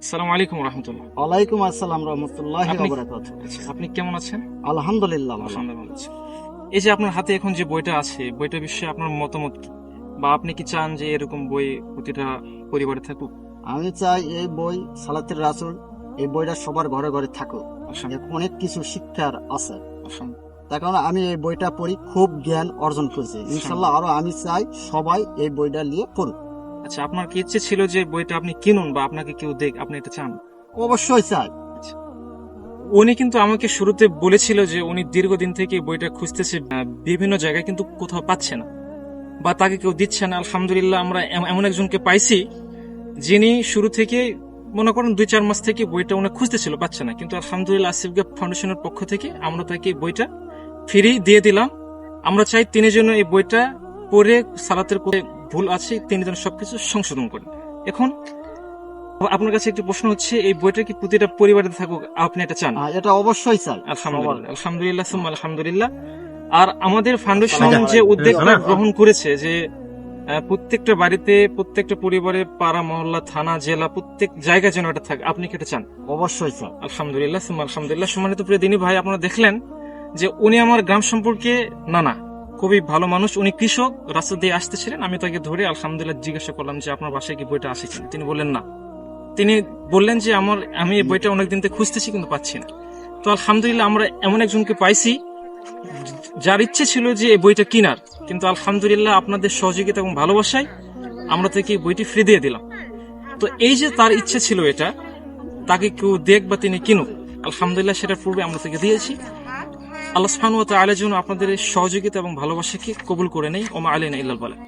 আসসালামু আলাইকুম রহমতুল্লাহ। ওয়ালাইকুম আসসালাম রহমতুল্লাহি ওয়া আপনি- বারাকাতুহু। আচ্ছা, আপনি কেমন আছেন? আলহামদুলিল্লাহ ভালো। আলহামদুলিল্লাহ ভালো আছি। এই যে আপনার হাতে এখন যে বইটা আছে, বইটার বিষয়ে আপনার মতামত কি? বা আপনি কি চান যে এরকম বই প্রতিটা পরিবারে থাকুক? আমি চাই এই বই সালাতের রাসূল, এই বইটা সবার ঘরে ঘরে থাকুক। আলহামদুলিল্লাহ, এর অনেক কিছু শিক্ষার আছে, আলহামদুলিল্লাহ। তার কারণে আমি এই বইটা পড়ি, খুব জ্ঞান অর্জন করেছি। ইনশাল্লাহ আরো আমি চাই সবাই এই বইটা নিয়ে পড়ুক। আচ্ছা, আপনার কি ইচ্ছে ছিল যে বইটা আপনি কিনুন বা আপনাকে কেউ দেখ, আপনি এটা চান? অবশ্যই চাই। আচ্ছা। উনি কিন্তু আমাকে শুরুতে বলেছিল যে উনি দীর্ঘদিন থেকে বইটা খুঁজতেছে, বিভিন্ন জায়গায় কিন্তু কোথাও পাচ্ছে না বা তাকে কেউ দিচ্ছে না। আলহামদুলিল্লাহ আমরা এমন একজনকে পাইছি যিনি শুরু থেকে মনে করেন 2-4 মাস থেকে বইটা উনি খুঁজতেছিল, পাচ্ছে না, কিন্তু আলহামদুলিল্লাহ আসিফ গাব ফাউন্ডেশনের পক্ষ থেকে আমরা তাকে বইটা ফ্রি দিয়ে দিলাম। আমরা চাই তিনি যেন এই বইটা পড়ে সালাতের কোথায় ভুল আছে তিনি যেন সবকিছু সংশোধন করেন। এখন আপনার কাছে একটি প্রশ্ন হচ্ছে, এই বইটা কি প্রতিটা পরিবারে থাকুক, আপনি এটা চান? এটা অবশ্যই চাই। আলহামদুলিল্লাহ, আলহামদুলিল্লাহ সুম্মা আলহামদুলিল্লাহ। আর আমাদের ফাউন্ডেশন আচ্ছা, যে উদ্যোগটা গ্রহণ করেছে যে প্রত্যেকটা বাড়িতে, প্রত্যেকটা পরিবারে, পাড়া মহল্লা, থানা, জেলা, প্রত্যেক জায়গায় যেন এটা থাকে, আপনি কি এটা চান? অবশ্যই চাই। আলহামদুলিল্লাহ সুম্মা আলহামদুলিল্লাহ। সম্মানিত প্রিয় দিনী ভাই, আপনারা দেখলেন যে উনি আমার গ্রাম সম্পর্কে নানা খুবই ভালো মানুষ। উনি কৃষক, রাস্তা দিয়ে আসতেছিলেন, আমি তাকে ধরে আলহামদুলিল্লাহ জিজ্ঞাসা করলাম যে আপনার বাসায় কি বইটা আসে কিনা। তিনি বললেন না। তিনি বললেন যে আমি এই বইটা অনেকদিন থেকে খুঁজতেছি কিন্তু পাচ্ছি না। তো আলহামদুলিল্লাহ আমরা এমন একজনকে পাইছি যার ইচ্ছে ছিল যে এই বইটা কিনার, কিন্তু আলহামদুলিল্লাহ আপনাদের সহযোগিতা এবং ভালোবাসায় আমরা তাকে এই বইটি ফ্রি দিয়ে দিলাম। তো এই যে তার ইচ্ছে ছিল এটা, তাকে কেউ দেখ বা তিনি কিনুক, আলহামদুলিল্লাহ সেটার পূর্বে আমরা তাকে দিয়েছি। আল্লাহ সুবহানাহু ওয়া তাআলা যেন আপনাদের এই সহযোগিতা এবং ভালোবাসাকে কবুল করে নেই। ওমা আলাইনা ইল্লাল বালাগ।